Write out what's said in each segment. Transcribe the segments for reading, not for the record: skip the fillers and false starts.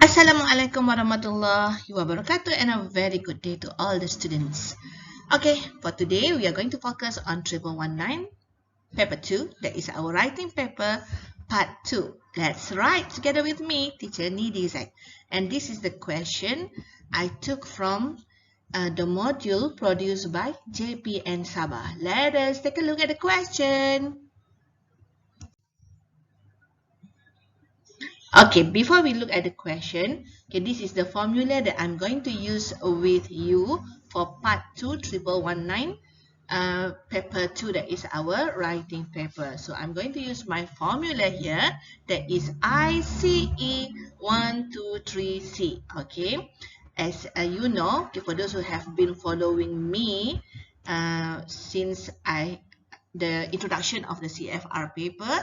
Assalamualaikum warahmatullahi wabarakatuh and a very good day to all the students. Okay, for today we are going to focus on 1119 paper 2, that is our writing paper part 2. Let's write together with me, teacher Nidizak. And this is the question I took from the module produced by JPN Sabah. Let us take a look at the question. Okay, before we look at the question, okay, this is the formula that I'm going to use with you for part 2, 1119, paper 2, that is our writing paper. So I'm going to use my formula here, that is ICE123C, okay. As you know, okay, for those who have been following me since the introduction of the CFR papers,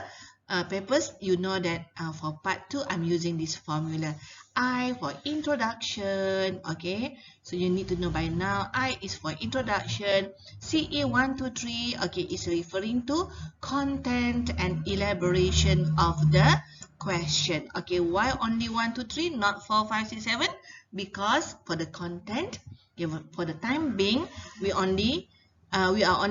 you know that for part 2 I'm using this formula. I for introduction, okay, so you need to know by now I is for introduction, CE123, okay, is referring to content and elaboration of the question. Okay, why only 1 2 3, not 4 5 6 7? Because for the content, for the time being, we are only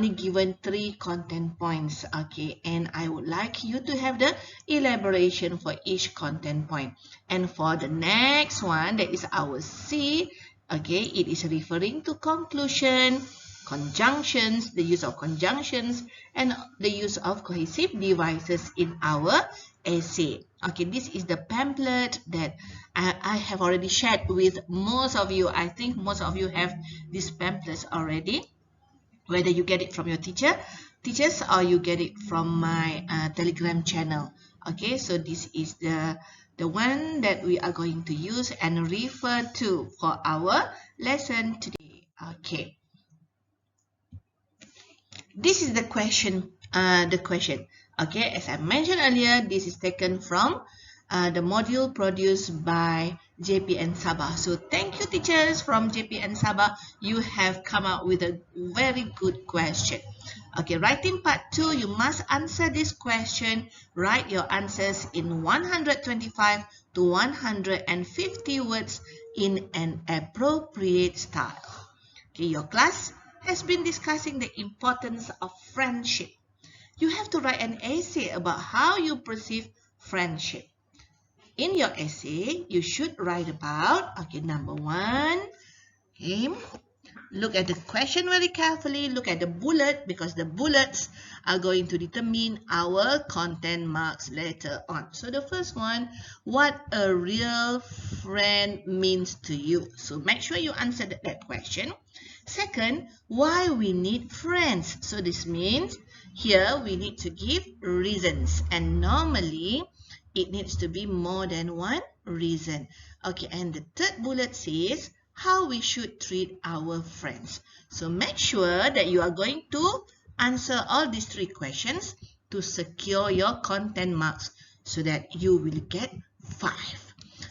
given 3 content points, okay, and I would like you to have the elaboration for each content point. And for the next one, that is our C, okay, it is referring to conclusion, conjunctions, the use of conjunctions, and the use of cohesive devices in our essay. Okay, this is the pamphlet that I have already shared with most of you. I think most of you have these pamphlets already, whether you get it from your teachers or you get it from my Telegram channel. Okay, so this is the one that we are going to use and refer to for our lesson today. Okay, this is the question. Okay, as I mentioned earlier, this is taken from the module produced by JPN Sabah. So thank you, teachers from JPN Sabah. You have come up with a very good question. Okay, writing part 2, you must answer this question. Write your answers in 125 to 150 words in an appropriate style. Okay, your class has been discussing the importance of friendship. You have to write an essay about how you perceive friendship. In your essay, you should write about, okay, number 1, okay, look at the question very carefully, look at the bullet, because the bullets are going to determine our content marks later on. So the first one, what a real friend means to you. So make sure you answer that question. Second, why we need friends. So this means here we need to give reasons, and normally it needs to be more than one reason. Okay, and the third bullet says how we should treat our friends. So make sure that you are going to answer all these 3 questions to secure your content marks so that you will get 5.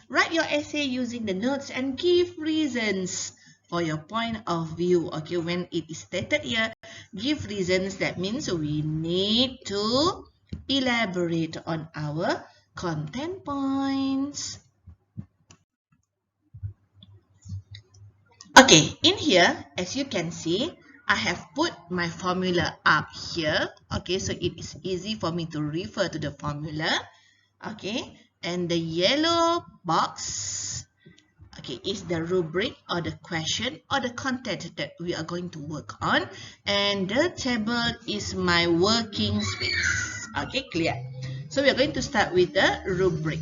Write your essay using the notes and give reasons for your point of view. Okay, when it is stated here, give reasons, that means we need to elaborate on our content points. Okay, in here, as you can see, I have put my formula up here. Okay, so it is easy for me to refer to the formula. Okay, and the yellow box, okay, is the rubric or the question or the content that we are going to work on, and the table is my working space. Okay, clear? So we are going to start with the rubric.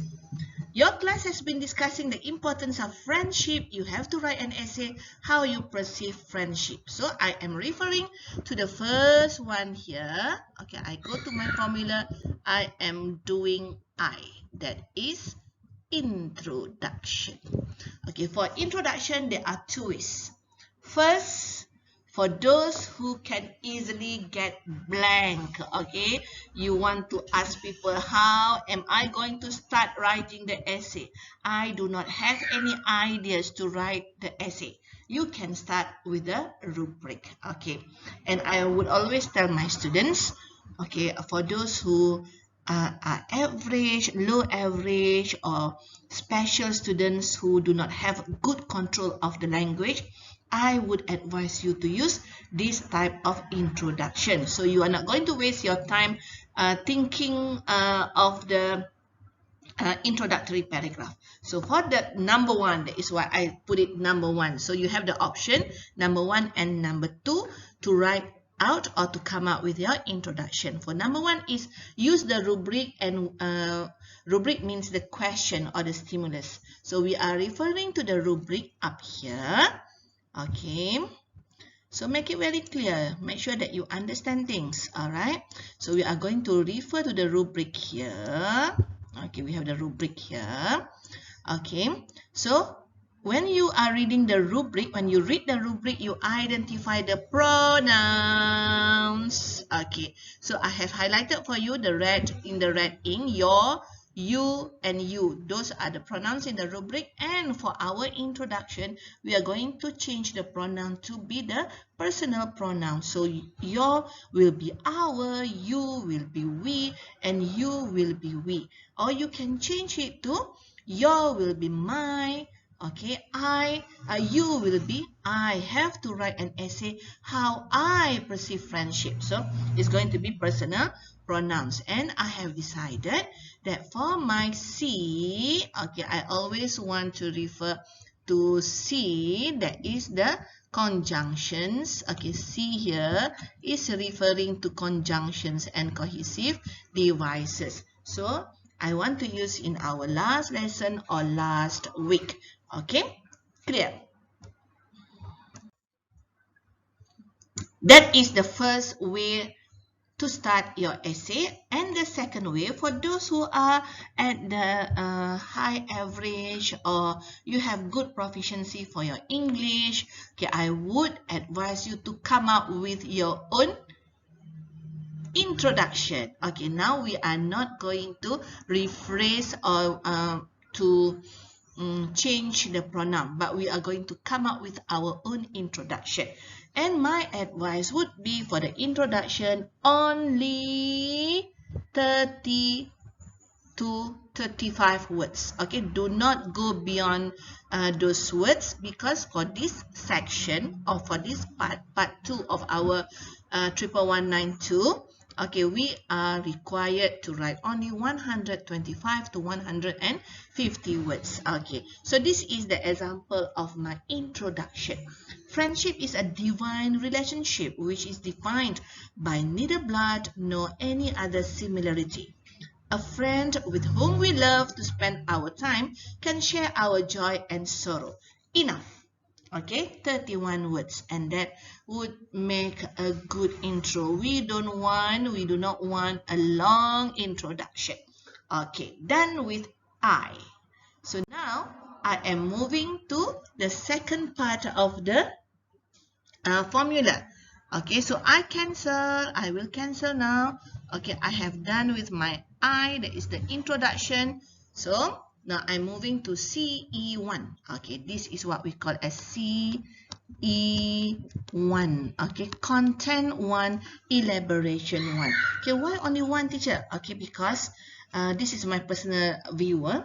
Your class has been discussing the importance of friendship. You have to write an essay how you perceive friendship. So I am referring to the first one here. Okay, I go to my formula. I am doing I. That is introduction. Okay, for introduction, there are 2 ways. First, for those who can easily get blank, okay, you want to ask people, how am I going to start writing the essay? I do not have any ideas to write the essay. You can start with the rubric, okay. And I would always tell my students, okay, for those who are average, low average, or special students who do not have good control of the language, I would advise you to use this type of introduction. So you are not going to waste your time thinking of the introductory paragraph. So for the number one, that is why I put it number one. So you have the option number one and number two to write out or to come up with your introduction. For number one is use the rubric, and rubric means the question or the stimulus. So we are referring to the rubric up here. Okay. So make it very clear. Make sure that you understand things. Alright. So we are going to refer to the rubric here. Okay, we have the rubric here. Okay. So when you are reading the rubric, when you read the rubric, you identify the pronouns. Okay. So I have highlighted for you the red in the red ink, your, you, and you. Those are the pronouns in the rubric. And for our introduction, we are going to change the pronoun to be the personal pronoun. So your will be our, you will be we, and you will be we. Or you can change it to your will be my. Okay, you will be I. Have to write an essay how I perceive friendship. So it's going to be personal pronouns. And I have decided that for my C, okay, I always want to refer to C, that is the conjunctions. Okay, C here is referring to conjunctions and cohesive devices. So I want to use in our last lesson or last week. Okay, clear? That is the first way to start your essay. And the second way, for those who are at the high average or you have good proficiency for your English, okay, I would advise you to come up with your own introduction. Okay, now we are not going to rephrase or to change the pronoun, but we are going to come up with our own introduction. And my advice would be for the introduction only 30 to 35 words. Okay, do not go beyond those words, because for this section or for this part 2 of our 11192, okay, we are required to write only 125 to 150 words. Okay, so this is the example of my introduction. Friendship is a divine relationship which is defined by neither blood nor any other similarity. A friend with whom we love to spend our time can share our joy and sorrow. Enough. Okay, 31 words, and that would make a good intro. We do not want a long introduction. Okay, done with I. So now I am moving to the second part of the formula. Okay, so I will cancel now. Okay, I have done with my I, that is the introduction. So now I'm moving to CE1. Okay, this is what we call as CE1. Okay, content 1, elaboration 1. Okay, why only one, teacher? Okay, because this is my personal viewer.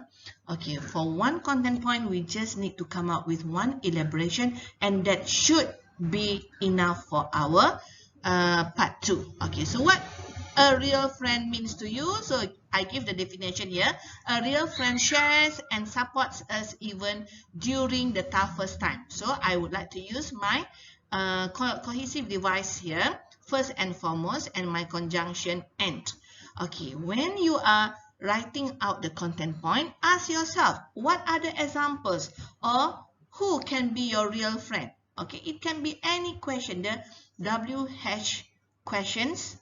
Okay, for one content point, we just need to come up with one elaboration, and that should be enough for our part 2. Okay, so what a real friend means to you? So I give the definition here. A real friend shares and supports us even during the toughest time. So I would like to use my cohesive device here first and foremost, and my conjunction and. Okay, when you are writing out the content point, ask yourself, what are the examples, or who can be your real friend? Okay, it can be any question, the WH questions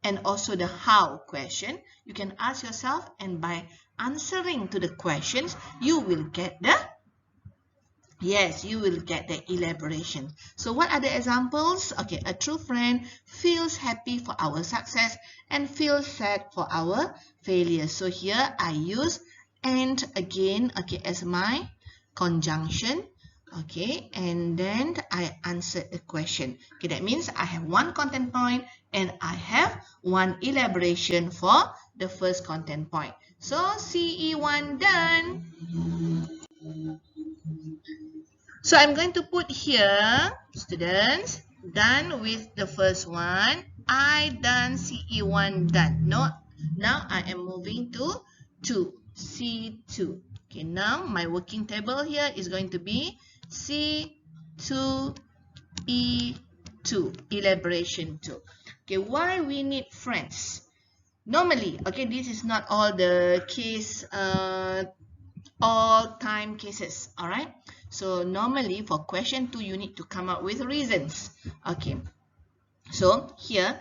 and also the how question. You can ask yourself, and by answering to the questions, you will get the elaboration. So what are the examples? Okay, a true friend feels happy for our success and feels sad for our failure. So here I use and again, okay, as my conjunction. Okay, and then I answer the question. Okay, that means I have one content point and I have one elaboration for the first content point. So CE1 done. So I'm going to put here, students, done with the first one. I done CE1 done. No, now I am moving to 2, C2. Okay, now my working table here is going to be C2, E2, elaboration 2. Okay, why we need friends? Normally, okay, this is not all the case, all time cases, all right? So normally for question 2, you need to come up with reasons. Okay, so here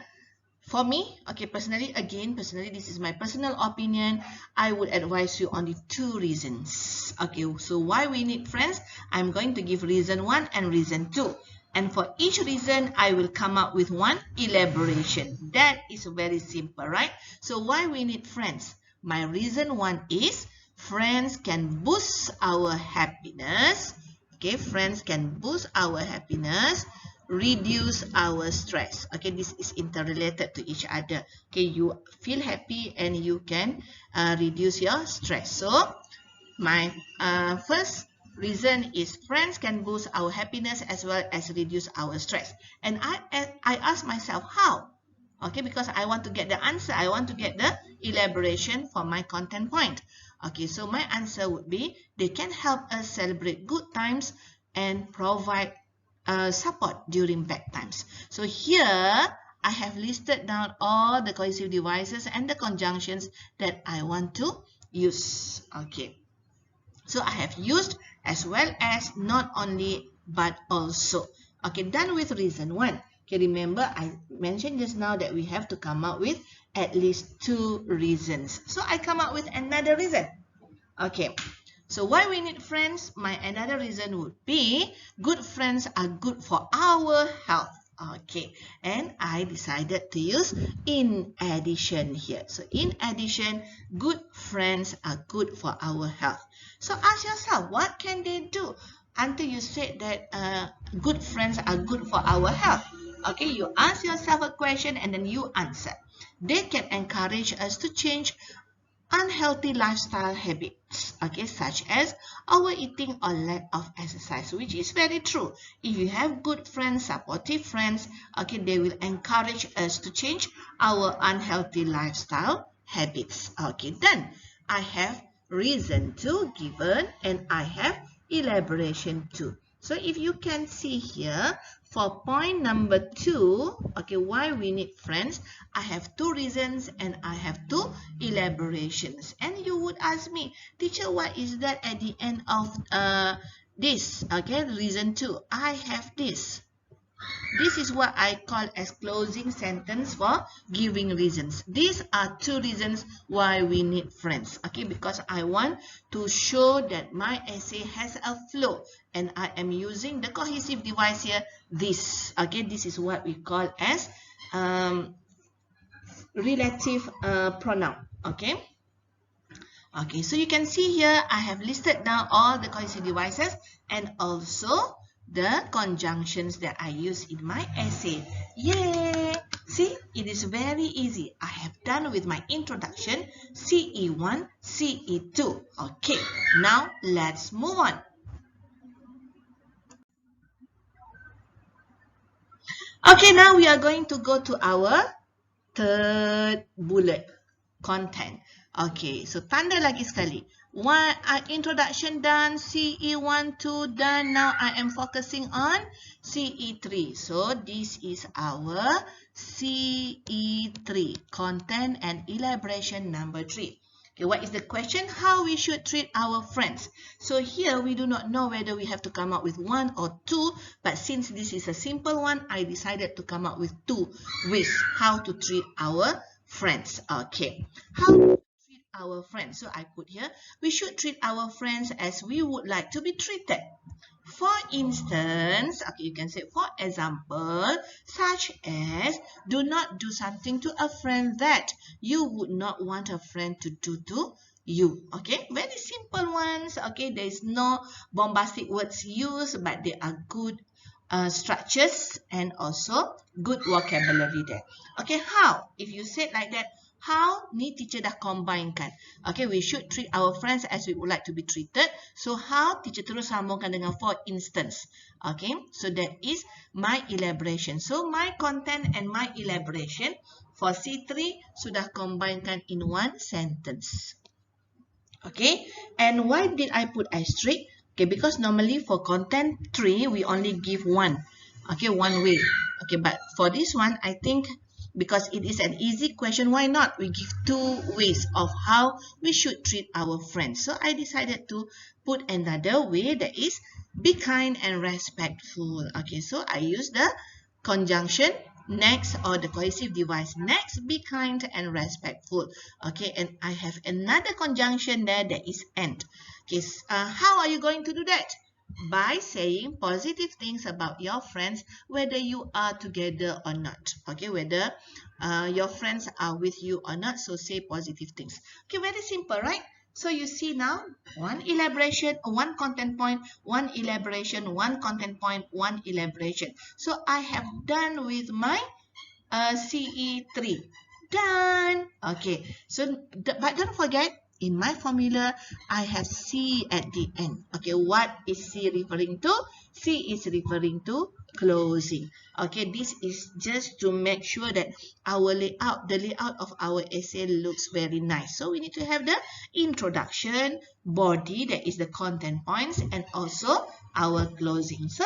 for me, okay, personally, this is my personal opinion, I would advise you only 2 reasons. Okay, so why we need friends? I'm going to give reason 1 and reason 2. And for each reason, I will come up with one elaboration. That is very simple, right? So why we need friends? My reason 1 is friends can boost our happiness. Okay, friends can boost our happiness, reduce our stress. Okay, this is interrelated to each other. Okay, you feel happy and you can reduce your stress. So my first reason is friends can boost our happiness as well as reduce our stress. And I ask myself how? Okay, because I want to get the answer. I want to get the elaboration for my content point. Okay, so my answer would be they can help us celebrate good times and provide support during bad times. So here I have listed down all the cohesive devices and the conjunctions that I want to use. Okay, so I have used as well as not only but also. Okay, done with reason 1. Okay, remember I mentioned just now that we have to come up with at least 2 reasons. So I come up with another reason. Okay, so why we need friends? My another reason would be good friends are good for our health. Okay, and I decided to use in addition here. So in addition, good friends are good for our health. So ask yourself, what can they do until you said that good friends are good for our health? Okay, you ask yourself a question and then you answer. They can encourage us to change unhealthy lifestyle habits, okay, such as overeating or lack of exercise, which is very true. If you have good friends, supportive friends, okay, they will encourage us to change our unhealthy lifestyle habits. Okay, then I have reason 2 given and I have elaboration 2. So if you can see here, for point number 2, okay, why we need friends, I have 2 reasons and I have 2 elaborations. And you would ask me, teacher, what is that at the end of this? Okay, reason 2, I have this. This is what I call as closing sentence for giving reasons. These are 2 reasons why we need friends. Okay, because I want to show that my essay has a flow and I am using the cohesive device here, this. Okay, this is what we call as relative pronoun. Okay. Okay, so you can see here I have listed down all the cohesive devices and also the conjunctions that I use in my essay. Yay! See, it is very easy. I have done with my introduction, CE1, CE2. Okay, now let's move on. Okay, now we are going to go to our third bullet, content. Okay, so tanda lagi sekali. Introduction done, CE1, 2 done. Now I am focusing on CE3. So this is our CE3, content and elaboration number 3. Okay, what is the question? How we should treat our friends. So here we do not know whether we have to come up with 1 or 2, but since this is a simple one, I decided to come up with 2 ways how to treat our friends. Okay, how to treat our friends. So I put here, we should treat our friends as we would like to be treated. For instance, okay, you can say, for example, such as, do not do something to a friend that you would not want a friend to do to you. Okay, very simple ones. Okay, there is no bombastic words used, but they are good structures and also good vocabulary there. Okay, how? If you say like that, how ni teacher dah combine-kan. Okay, we should treat our friends as we would like to be treated. So, how teacher terus sambungkan dengan for instance. Okay, so that is my elaboration. So, my content and my elaboration for C3 sudah combine-kan in one sentence. Okay, and why did I put asterisk? Okay, because normally for content 3, we only give one. Okay, one way. Okay, but for this one, I think because it is an easy question, why not? We give two ways of how we should treat our friends. So I decided to put another way, that is be kind and respectful. Okay, so I use the conjunction next or the cohesive device next, be kind and respectful. Okay, and I have another conjunction there, that is and. Okay, how are you going to do that? By saying positive things about your friends, whether you are together or not. Okay, whether your friends are with you or not, so say positive things. Okay, very simple, right? So you see now, one elaboration, one content point, one elaboration, one content point, one elaboration. So I have done with my CE3. Done. Okay, so but don't forget, in my formula, I have C at the end. Okay, what is C referring to? C is referring to closing. Okay, this is just to make sure that our layout, the layout of our essay looks very nice. So we need to have the introduction, body, that is the content points, and also our closing. So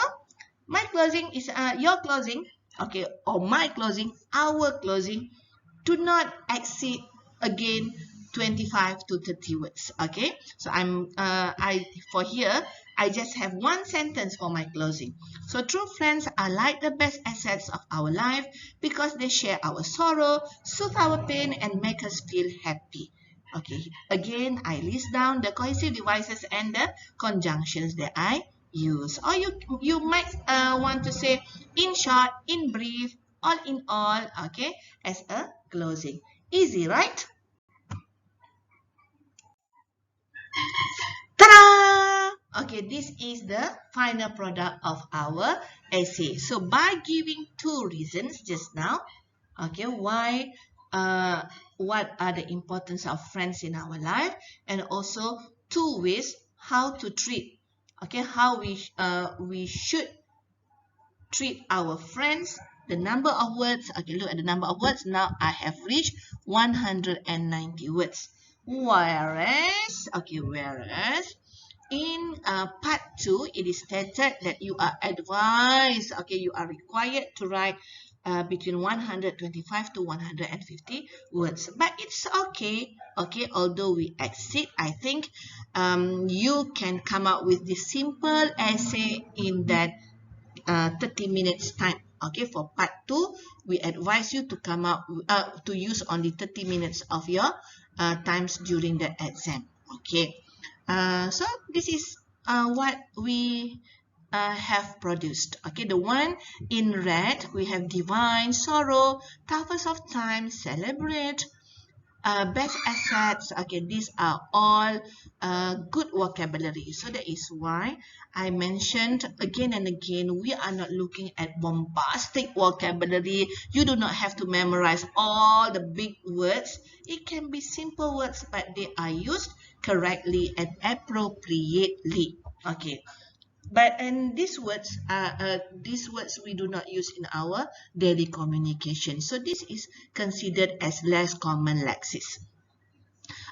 my closing is your closing, okay, or my closing, our closing, do not exceed again 25 to 30 words. Okay, so for here I just have one sentence for my closing. So true friends are like the best assets of our life because they share our sorrow, soothe our pain, and make us feel happy. Okay, again I list down the cohesive devices and the conjunctions that I use. Or you might want to say in short, in brief, all in all, okay, as a closing. Easy, right? Ta-da! Okay, this is the final product of our essay. So by giving two reasons just now, okay, why, what are the importance of friends in our life, and also two ways how to treat, okay, how we should treat our friends, the number of words. Okay, look at the number of words. Now I have reached 190 words. Whereas in part 2, it is stated that you are advised, okay, you are required to write between 125 to 150 words. But it's okay, okay, although we exceed, I think you can come up with this simple essay in that 30 minutes time. Okay, for part 2, we advise you to come up to use only 30 minutes of your times during the exam. Okay, so this is what we have produced. Okay, the one in red, we have divine sorrow, toughest of time, celebrate, best assets. Okay, these are all good vocabulary. So that is why I mentioned again and again, we are not looking at bombastic vocabulary. You do not have to memorize all the big words. It can be simple words, but they are used correctly and appropriately. Okay, and these words we do not use in our daily communication. So this is considered as less common lexis.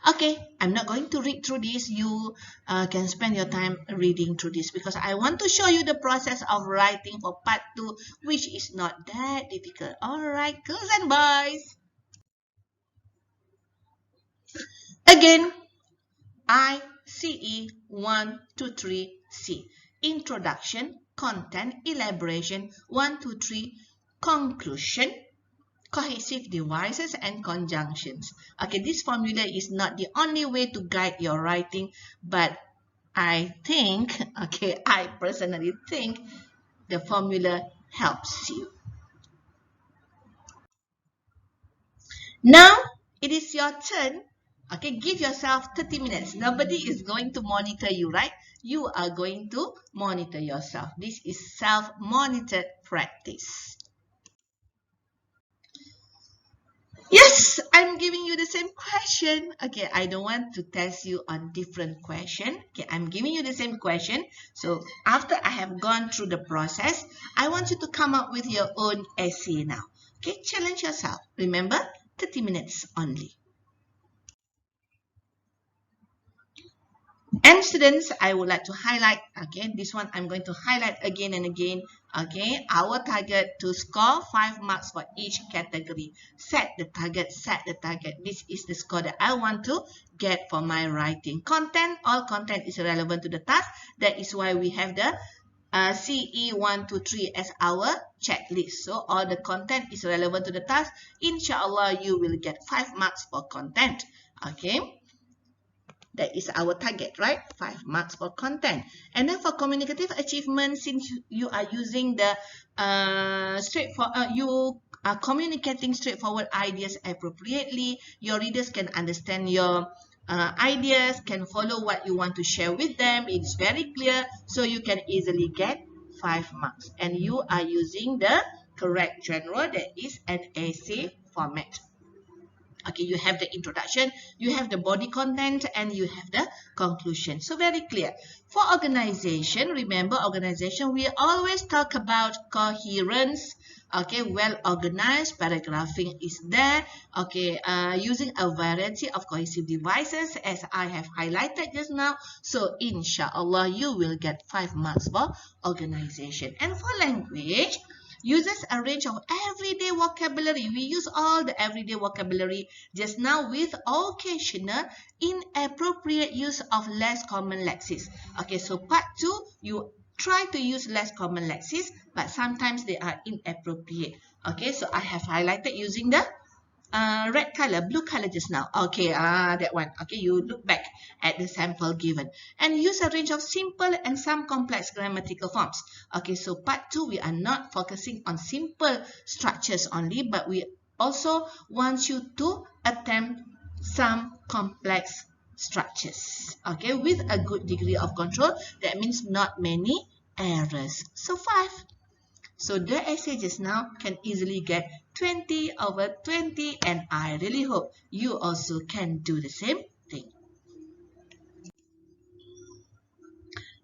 Okay, I'm not going to read through this. You can spend your time reading through this because I want to show you the process of writing for part 2, which is not that difficult. Alright, girls and boys. Again, ICE123C. Introduction, content, elaboration, 1, 2, 3, conclusion, cohesive devices, and conjunctions. Okay, this formula is not the only way to guide your writing, but I think, okay, I personally think the formula helps you. Now, it is your turn. Okay, give yourself 30 minutes. Nobody is going to monitor you, right? You are going to monitor yourself. This is self-monitored practice. Yes, I'm giving you the same question. Okay, I don't want to test you on different question. Okay, I'm giving you the same question. So after I have gone through the process, I want you to come up with your own essay now. Okay, challenge yourself. Remember, 30 minutes only. And students, I would like to highlight, again, this one I'm going to highlight again and again, okay, our target to score 5 marks for each category. Set the target, set the target. This is the score that I want to get for my writing. Content, all content is relevant to the task. That is why we have the CE123 as our checklist. So all the content is relevant to the task. Inshallah, you will get 5 marks for content. Okay. That is our target, right? 5 marks for content. And then for communicative achievement, since you are using the you are communicating straightforward ideas appropriately, your readers can understand your ideas, can follow what you want to share with them. It's very clear, so you can easily get 5 marks. And you are using the correct genre, that is an essay format. Okay, you have the introduction, you have the body content, and you have the conclusion. So very clear. For organization, remember organization, we always talk about coherence. Okay, well organized, paragraphing is there. Okay, using a variety of cohesive devices as I have highlighted just now. So inshallah, you will get 5 marks for organization. And for language, uses a range of everyday vocabulary. We use all the everyday vocabulary just now with occasional inappropriate use of less common lexis. Okay, so part 2, you try to use less common lexis, but sometimes they are inappropriate. Okay, so I have highlighted using the red color, blue color just now. Okay, that one. Okay, you look back at the sample given and use a range of simple and some complex grammatical forms. Okay, so part 2, we are not focusing on simple structures only, but we also want you to attempt some complex structures. Okay, with a good degree of control. That means not many errors. So 5. So the essay just now can easily get 20 over 20, and I really hope you also can do the same thing.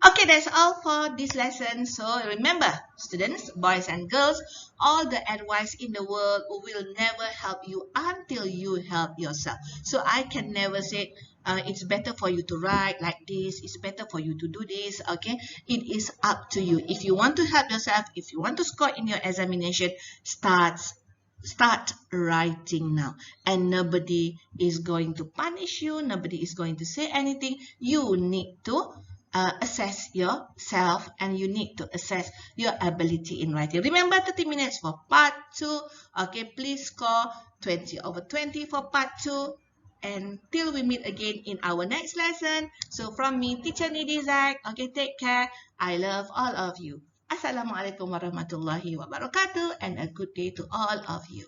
Okay, that's all for this lesson. So remember, students, boys and girls, all the advice in the world will never help you until you help yourself. So I can never say it's better for you to write like this, it's better for you to do this. Okay, it is up to you. If you want to help yourself, if you want to score in your examination, start writing now, and nobody is going to punish you, nobody is going to say anything. You need to assess yourself, and you need to assess your ability in writing. Remember, 30 minutes for part 2. Okay, please score 20 over 20 for part 2. Until we meet again in our next lesson. So from me, Teacher Nidizak. Okay, take care. I love all of you. Assalamualaikum warahmatullahi wabarakatuh, and a good day to all of you.